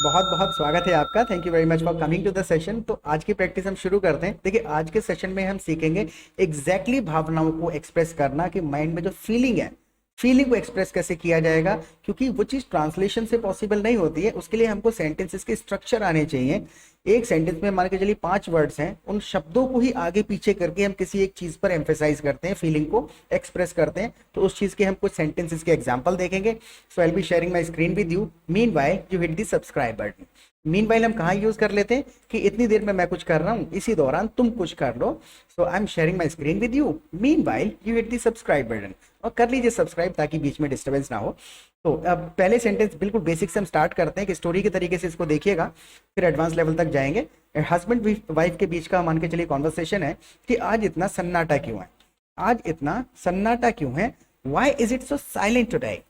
बहुत बहुत स्वागत है आपका। Thank you very much for coming to the session. तो आज की प्रैक्टिस हम शुरू करते हैं। देखिए, आज के सेशन में हम सीखेंगे भावनाओं को एक्सप्रेस करना, कि माइंड में जो फीलिंग है, फीलिंग को एक्सप्रेस कैसे किया जाएगा, क्योंकि वो चीज़ ट्रांसलेशन से पॉसिबल नहीं होती है। उसके लिए हमको सेंटेंसेस के स्ट्रक्चर आने चाहिए। एक सेंटेंस में मान के चलिए 5 वर्ड्स हैं, उन शब्दों को ही आगे पीछे करके हम किसी एक चीज पर एम्फेसाइज करते हैं, फीलिंग को एक्सप्रेस करते हैं। तो उस चीज के हम कुछ सेंटेंसेस के एग्जांपल देखेंगे। So I will be sharing my screen with you. Meanwhile you hit the subscribe button. Meanwhile हम कहाँ यूज कर लेते हैं कि इतनी देर में मैं कुछ कर रहा हूँ, इसी दौरान तुम कुछ कर लो। So I am sharing my screen with you. Meanwhile you hit the subscribe button, और कर लीजिए सब्सक्राइब ताकि बीच में डिस्टर्बेंस ना हो। तो अब पहले सेंटेंस बिल्कुल बेसिक से हम स्टार्ट करते हैं कि स्टोरी के तरीके से इसको देखिएगा, फिर एडवांस लेवल तक जाएंगे। हस्बैंड वाइफ के बीच का मान के चलिए कॉन्वर्सेशन है कि आज इतना सन्नाटा क्यों है, आज इतना सन्नाटा क्यों है, why is it so silent today.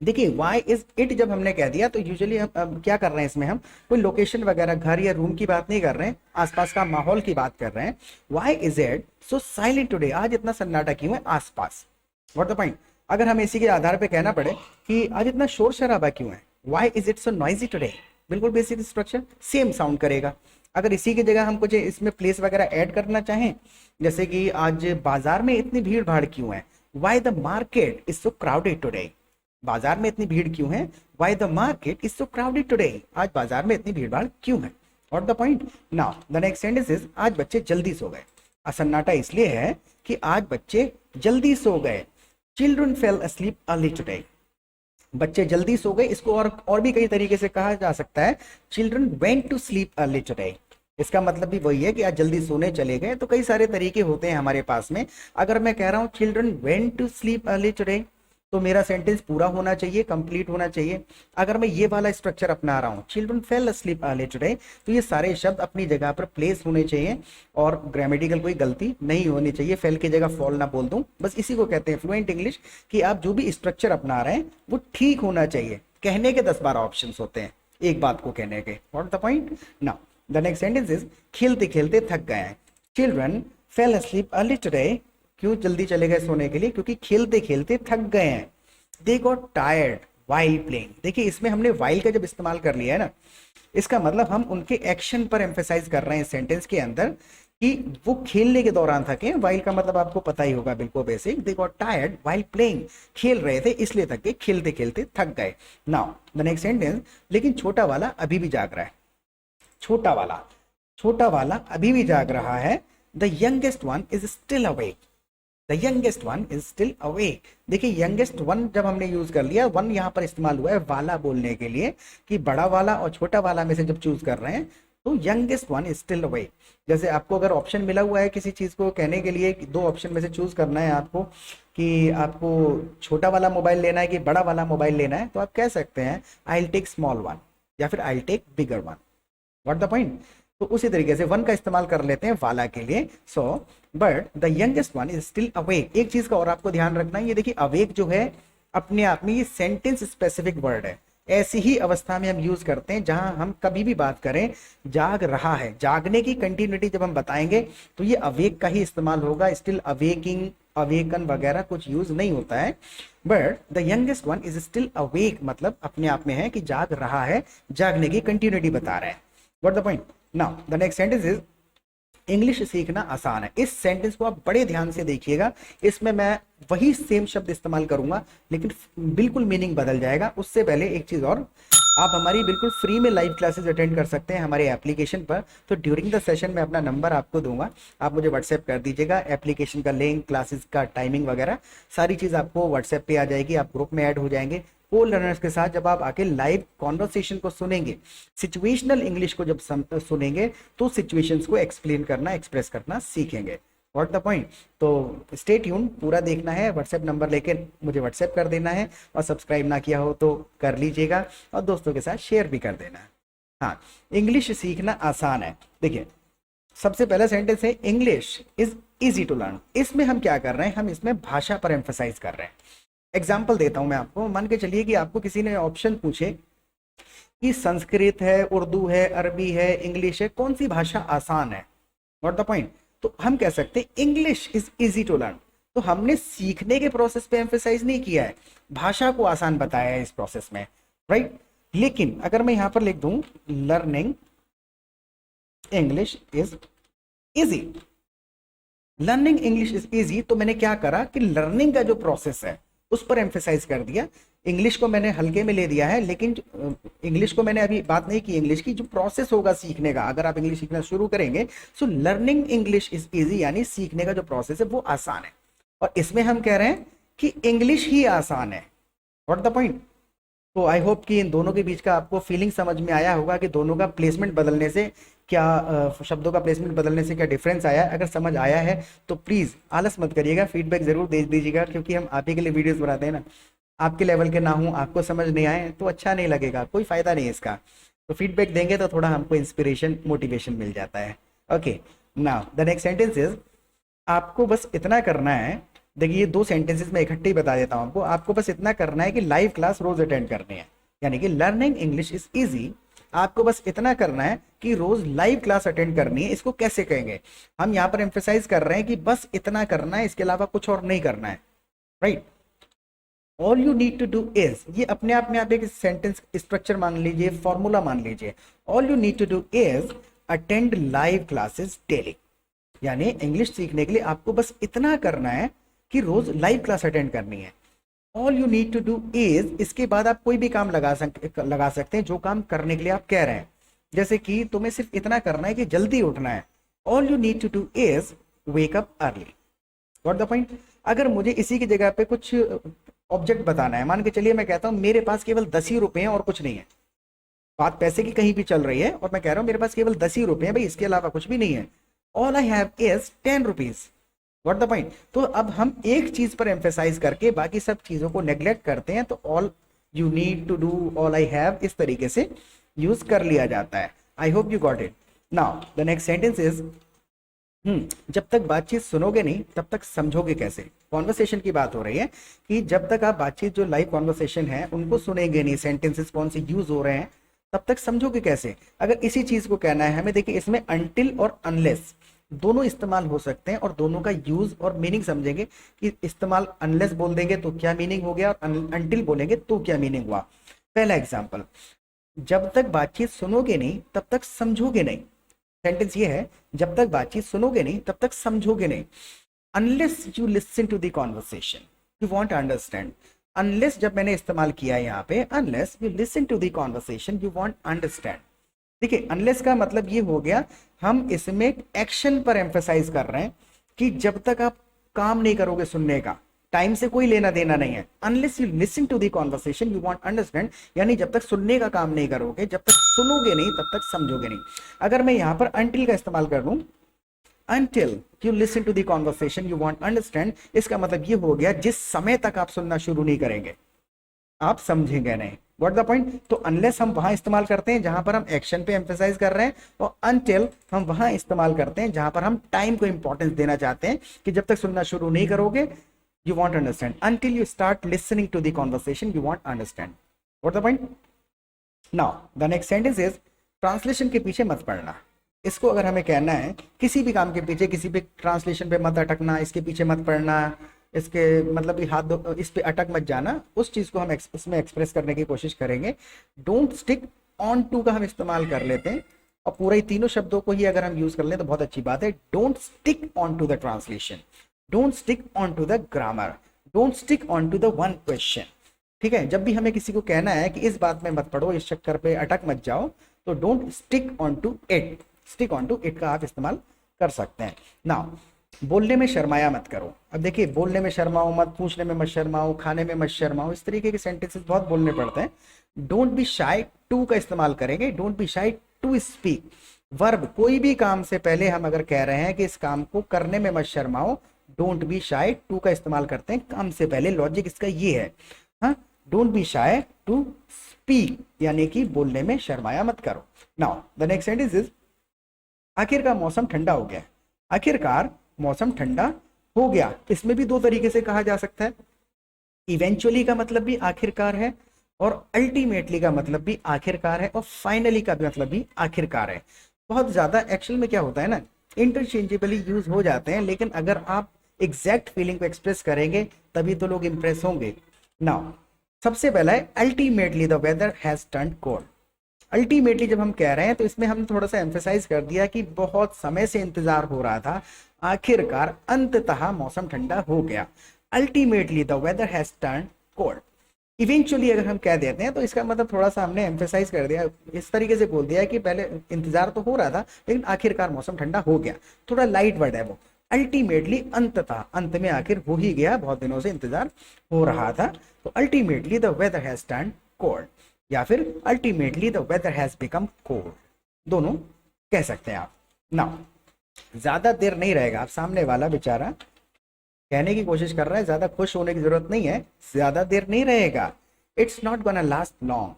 देखिए, वाई इज इट जब हमने कह दिया तो यूजुअली हम अब क्या कर रहे हैं, इसमें हम कोई लोकेशन वगैरह घर या रूम की बात नहीं कर रहे हैं, आसपास का माहौल की बात कर रहे हैं। Why is it so silent today, आज इतना सन्नाटा क्यों है आसपास। What the point. अगर हम इसी के आधार पे कहना पड़े कि आज इतना शोर शराबा क्यों है, why is it so noisy today, बिल्कुल बेसिक स्ट्रक्चर सेम साउंड करेगा। अगर इसी की जगह हम कुछ इसमें प्लेस वगैरह ऐड करना चाहें, जैसे कि आज बाजार में इतनी भीड़ भाड़ क्यों है, why the market is so crowded today. बाजार में इतनी भीड़ क्यों है, why the market is so crowded today, आज बाजार में इतनी भीड़ भाड़ क्यों है। What the point. Now the next sentence is आज बच्चे जल्दी सो गए। सन्नाटा इसलिए है कि आज बच्चे जल्दी सो गए। Children fail asleep early today, बच्चे जल्दी सो गए। इसको और भी कई तरीके से कहा जा सकता है, children went to sleep early today. इसका मतलब भी वही है कि आज जल्दी सोने चले गए। तो कई सारे तरीके होते हैं हमारे पास में। अगर मैं कह रहा हूं children went to sleep early today, तो मेरा सेंटेंस पूरा होना चाहिए, कंप्लीट होना चाहिए। अगर मैं ये वाला स्ट्रक्चर अपना रहा हूँ, children fail asleep early today, तो ये सारे शब्द अपनी जगह पर प्लेस होने चाहिए और ग्रामेटिकल कोई गलती नहीं होनी चाहिए। फेल की जगह फॉल ना बोल दूं, बस इसी को कहते हैं फ्लुएंट इंग्लिश, कि आप जो भी स्ट्रक्चर अपना रहे हैं वो ठीक होना चाहिए। कहने के 10-12 ऑप्शन होते हैं एक बात को कहने के। What the point. Now the next sentence is खेलते खेलते थक गए हैं। Children fail asleep early today, क्यों जल्दी चले गए सोने के लिए, क्योंकि खेलते खेलते थक गए हैं। They got tired while playing. देखिए, इसमें हमने वाइल का जब इस्तेमाल कर लिया है ना, इसका मतलब हम उनके एक्शन पर एम्फेसाइज कर रहे हैं सेंटेंस के अंदर, कि वो खेलने के दौरान थके। वाइल का मतलब आपको पता ही होगा, बिल्कुल basic. They got tired while playing, खेल रहे थे इसलिए थक गए, खेलते खेलते थक गए। नाउ द नेक्स्ट सेंटेंस, लेकिन छोटा वाला अभी भी जाग रहा है। छोटा वाला अभी भी जाग रहा है। The youngest one is still awake. The youngest one is still awake. देखिए, यंगेस्ट वन जब हमने यूज कर लिया, वन यहाँ पर इस्तेमाल हुआ है वाला बोलने के लिए, कि बड़ा वाला और छोटा वाला में से जब चूज कर रहे हैं तो youngest one is still awake. जैसे आपको अगर ऑप्शन मिला हुआ है किसी चीज को कहने के लिए, दो ऑप्शन में से चूज करना है आपको, कि आपको छोटा वाला मोबाइल लेना है कि बड़ा वाला मोबाइल लेना है, तो आप कह सकते हैं I will take small one या फिर I will take bigger one. What the point. तो उसी तरीके से वन का इस्तेमाल कर लेते हैं वाला के लिए। So but the youngest one is still awake. एक चीज का और आपको ध्यान रखना है, ये देखिए अवेक जो है अपने आप में ये सेंटेंस स्पेसिफिक वर्ड है। ऐसी ही अवस्था में हम यूज करते हैं जहां हम कभी भी बात करें जाग रहा है, जागने की कंटिन्यूटी जब हम बताएंगे तो ये अवेक का ही इस्तेमाल होगा। स्टिल अवेकिंग, अवेकन वगैरह कुछ यूज नहीं होता है। But the youngest one is still awake मतलब अपने आप में है कि जाग रहा है, जागने की कंटिन्यूटी बता रहे हैं। What the point. Now the next sentence is English सीखना आसान है। इस सेंटेंस को आप बड़े ध्यान से देखिएगा, इसमें मैं वही सेम शब्द इस्तेमाल करूंगा लेकिन बिल्कुल मीनिंग बदल जाएगा। उससे पहले एक चीज और, आप हमारी बिल्कुल फ्री में लाइव क्लासेस अटेंड कर सकते हैं हमारे एप्लीकेशन पर। तो ड्यूरिंग द सेशन में अपना नंबर आपको दूंगा, आप मुझे व्हाट्सएप कर दीजिएगा। एप्लीकेशन का लिंक, क्लासेस का टाइमिंग वगैरह सारी चीज आपको व्हाट्सएप पे आ जाएगी। आप ग्रुप में ऐड हो जाएंगे को लर्नर्स के साथ। जब आप आके लाइव कॉन्वर्सेशन को सुनेंगे, सिचुएशनल इंग्लिश को जब सुनेंगे, तो सिचुएशंस को एक्सप्लेन करना, एक्सप्रेस करना सीखेंगे। What the point. तो स्टे ट्यून, पूरा देखना है। व्हाट्सएप नंबर लेके मुझे व्हाट्सएप कर देना है, और सब्सक्राइब ना किया हो तो कर लीजिएगा, और दोस्तों के साथ शेयर भी कर देना है। हाँ, इंग्लिश सीखना आसान है। देखिए, सबसे पहला सेंटेंस है English is easy to learn. इसमें हम क्या कर रहे हैं, हम इसमें भाषा पर एम्फसाइज कर रहे हैं। एग्जाम्पल देता हूं मैं आपको। मान के चलिए कि आपको किसी ने ऑप्शन पूछे कि संस्कृत है, उर्दू है, अरबी है, इंग्लिश है, कौन सी भाषा आसान है। What the point. तो हम कह सकते हैं English is easy to learn. तो हमने सीखने के प्रोसेस पे एम्फेसाइज नहीं किया है, भाषा को आसान बताया है इस प्रोसेस में, राइट। लेकिन अगर मैं यहां पर लिख दूं learning English is easy, learning English is easy, तो मैंने क्या करा कि लर्निंग का जो प्रोसेस है उस पर एम्फेसाइज कर दिया। इंग्लिश को मैंने हल्के में ले दिया है, लेकिन इंग्लिश को मैंने अभी बात नहीं की, इंग्लिश की जो प्रोसेस होगा सीखने का, अगर आप इंग्लिश सीखना शुरू करेंगे, so learning English is easy, यानी सीखने का जो प्रोसेस है वो आसान है। और इसमें हम कह रहे हैं कि इंग्लिश ही आसान है। What the point? तो आई होप कि इन दोनों के बीच का आपको फीलिंग समझ में आया होगा कि दोनों का प्लेसमेंट बदलने से क्या शब्दों का प्लेसमेंट बदलने से क्या डिफरेंस आया है। अगर समझ आया है तो प्लीज़ आलस मत करिएगा, फीडबैक जरूर दे दीजिएगा, क्योंकि हम आप ही के लिए वीडियोस बनाते हैं ना। आपके लेवल के ना हूँ, आपको समझ नहीं आए तो अच्छा नहीं लगेगा, कोई फायदा नहीं है इसका। तो फीडबैक देंगे तो थोड़ा हमको इंस्पिरेशन मोटिवेशन मिल जाता है। Okay, now the next sentence is, आपको बस इतना करना है, देखिए ये दो सेंटेंसेस में इकट्ठे ही बता देता हूँ आपको। आपको बस इतना करना है कि लाइव क्लास रोज अटेंड करनी है, यानी कि लर्निंग इंग्लिश इज इजी। आपको बस इतना करना है कि रोज लाइव क्लास अटेंड करनी है। इसको कैसे कहेंगे? हम यहाँ पर एम्फेसाइज कर रहे हैं कि बस इतना करना है, इसके अलावा कुछ और नहीं करना है, right. All you need to do is, ये अपने आप में आप एक सेंटेंस स्ट्रक्चर मान लीजिए, फॉर्मूला मान लीजिए। All you need to do is attend live classes daily, यानी इंग्लिश सीखने के लिए आपको बस इतना करना है कि रोज लाइव क्लास अटेंड करनी है। All you need to do is, इसके बाद आप कोई भी काम लगा सकते हैं जो काम करने के लिए आप कह रहे हैं। जैसे कि तुम्हें सिर्फ इतना करना है कि जल्दी उठना है। All you need to do is wake up early. What the point? अगर मुझे इसी की जगह पे कुछ ऑब्जेक्ट बताना है, मान के चलिए मैं कहता हूं मेरे पास केवल 10 ही रुपए हैं और कुछ नहीं है, बात पैसे की कहीं भी चल रही है और मैं कह रहा हूं मेरे पास केवल 10 ही रुपए हैं भाई, इसके अलावा कुछ भी नहीं है। All I have is 10 rupees. What the point? तो अब हम एक चीज पर एम्फेसाइज करके बाकी सब चीजों को नेग्लेक्ट करते हैं, तो all you need to do, all I have, इस तरीके से यूज कर लिया जाता है। I hope you got it. Now the next sentence is, जब तक बातचीत सुनोगे नहीं तब तक समझोगे कैसे। कॉन्वर्सेशन की बात हो रही है कि जब तक आप बातचीत जो लाइव कॉन्वर्सेशन है उनको सुनेंगे नहीं, सेंटेंसेस कौन से यूज हो रहे हैं, तब तक समझोगे कैसे। अगर इसी चीज को कहना है हमें, देखिए इसमें अनटिल और अनलेस दोनों इस्तेमाल हो सकते हैं और दोनों का यूज और मीनिंग समझेंगे कि इस्तेमाल अनलेस बोल देंगे तो क्या मीनिंग हो गया और अनटिल बोलेंगे तो क्या मीनिंग हुआ। पहला एग्जाम्पल, जब तक बातचीत सुनोगे नहीं तब तक समझोगे नहीं। सेंटेंस ये है, जब तक बातचीत सुनोगे नहीं तब तक समझोगे नहीं। Unless you listen to the conversation you won't understand. Unless जब मैंने इस्तेमाल किया है यहाँ पे, unless you listen to the conversation you won't understand. देखिए अनलेस का मतलब ये हो गया, हम इसमें एक्शन पर एम्फेसाइज कर रहे हैं कि जब तक आप काम नहीं करोगे सुनने का, टाइम से कोई लेना देना नहीं है। Unless you listen to the conversation you won't understand, यानी जब तक सुनने का काम नहीं करोगे, जब तक सुनोगे नहीं तब तक समझोगे नहीं। अगर मैं यहां पर अनटिल का इस्तेमाल कर लूं, until you listen to the conversation you won't understand, इसका मतलब ये हो गया जिस समय तक आप सुनना शुरू नहीं करेंगे आप समझेंगे नहीं। What the point? तो अनलेस हम वहां इस्तेमाल करते हैं जहां पर हम एक्शन पे एम्फेसाइज कर रहे हैं, और अनटिल हम वहां इस्तेमाल करते हैं जहां पर हम टाइम को इंपॉर्टेंस देना चाहते हैं कि जब तक सुनना शुरू नहीं करोगे you won't understand. Until you start listening to the conversation you won't understand. What the point? Now the next sentence is, translation के पीछे मत पड़ना। इसको अगर हमें कहना है किसी भी काम के पीछे, किसी भी ट्रांसलेशन पे मत अटकना, इसके पीछे मत पड़ना, इसके मतलब कि इस पे अटक मत जाना, उस चीज को हम इसमें एक्सप्रेस करने की कोशिश करेंगे। डोंट स्टिक ऑन टू का हम इस्तेमाल कर लेते हैं, और पूरे तीनों शब्दों को ही अगर हम यूज कर लें तो बहुत अच्छी बात है। Don't stick on to the translation, Don't stick on to the grammar, don't stick on to the one question। ठीक है, जब भी हमें किसी को कहना है कि इस बात में मत पढ़ो, इस चक्कर पे अटक मत जाओ, तो don't stick on to it, stick on to it का आप इस्तेमाल कर सकते हैं। नाउ बोलने में शर्माया मत करो। अब देखिए, बोलने में शर्माओ मत, पूछने में मत शर्माओ, खाने में मत शर्माओ, इस तरीके के सेंटेंसेस बहुत बोलने पड़ते हैं। डोंट बी शाई टू का इस्तेमाल करेंगे, don't be shy to speak. Verb, कोई भी काम से पहले हम अगर कह रहे हैं कि इस काम को करने में मत शर्माओ, डोंट बी शाय टू का इस्तेमाल करते हैं काम से पहले। लॉजिक इसका ये है, हाँ, don't be shy to speak, यानी कि बोलने में शर्माया मत करो। Now the next sentence is, आखिरकार मौसम ठंडा हो गया। आखिरकार मौसम ठंडा हो गया, इसमें भी दो तरीके से कहा जा सकता है। इवेंचुअली का मतलब भी आखिरकार है, और अल्टीमेटली का मतलब भी आखिरकार है, और फाइनली का भी मतलब भी आखिरकार है। बहुत ज्यादा एक्चुअल में क्या होता है ना, इंटरचेंजेबली यूज हो जाते हैं, लेकिन अगर आप एग्जैक्ट फीलिंग को एक्सप्रेस करेंगे तभी तो लोग इंप्रेस होंगे। नाउ सबसे पहला है ultimately the weather has turn cold. Ultimately जब हम कह रहे हैं तो इसमें हम थोड़ा सा एम्फेसाइज कर दिया कि बहुत समय से इंतजार हो रहा था, आखिरकार अंततः मौसम ठंडा हो गया। Ultimately the weather has turn cold. Eventually अगर हम कह देते हैं तो इसका मतलब थोड़ा सा हमने एम्फेसाइज कर दिया, इस तरीके से बोल दिया कि पहले इंतजार तो हो रहा था लेकिन आखिरकार मौसम ठंडा हो गया। थोड़ा लाइट वर्ड है वो। अल्टीमेटली अंततः, अंत में आखिर हो ही गया, बहुत दिनों से इंतजार हो रहा था। तो ultimately the weather has turn cold या फिर ultimately the weather has become cold, दोनों कह सकते हैं आप। नाउ ज्यादा देर नहीं रहेगा, आप सामने वाला बेचारा कहने की कोशिश कर रहा है, ज्यादा खुश होने की जरूरत नहीं है, ज्यादा देर नहीं रहेगा। It's not gonna last long,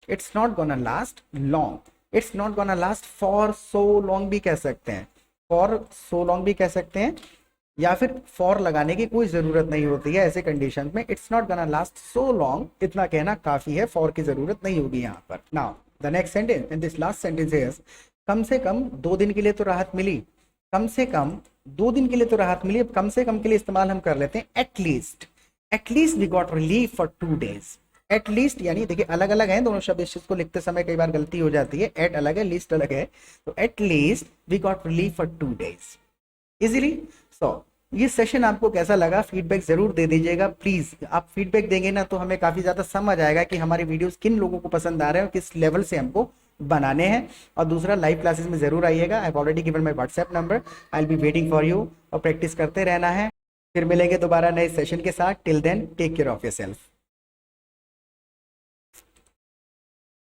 it's not gonna last long, it's not gonna last for so long भी कह सकते हैं, फॉर सो लॉन्ग भी कह सकते हैं, या फिर फॉर लगाने की कोई जरूरत नहीं होती है ऐसे कंडीशन में। It's not gonna last so long, इतना कहना काफी है, फॉर की जरूरत नहीं होगी यहाँ पर। Now the next sentence, and this last sentence is, कम से कम 2 दिन के लिए तो राहत मिली। कम से कम 2 दिन के लिए तो राहत मिली। अब कम से कम के लिए इस्तेमाल हम कर लेते हैं at least. At least we got relief for 2 days। At least यानी देखिए अलग अलग हैं दोनों शब्द, इस चीज को लिखते समय कई बार गलती हो जाती है, एट अलग है, लिस्ट अलग है। तो at least we got relief for 2 days easily. So ये सेशन आपको कैसा लगा, फीडबैक जरूर दे दीजिएगा प्लीज। आप फीडबैक देंगे ना तो हमें काफी ज्यादा समझ आएगा कि हमारी वीडियोस किन लोगों को पसंद आ रहे हैं और किस लेवल से हमको बनाने हैं। और दूसरा, लाइव क्लासेस में जरूर आइएगा। I have already given my WhatsApp number, I will be waiting for you. और प्रैक्टिस करते रहना है। फिर मिलेंगे दोबारा नए सेशन के साथ। Till then take care of yourself.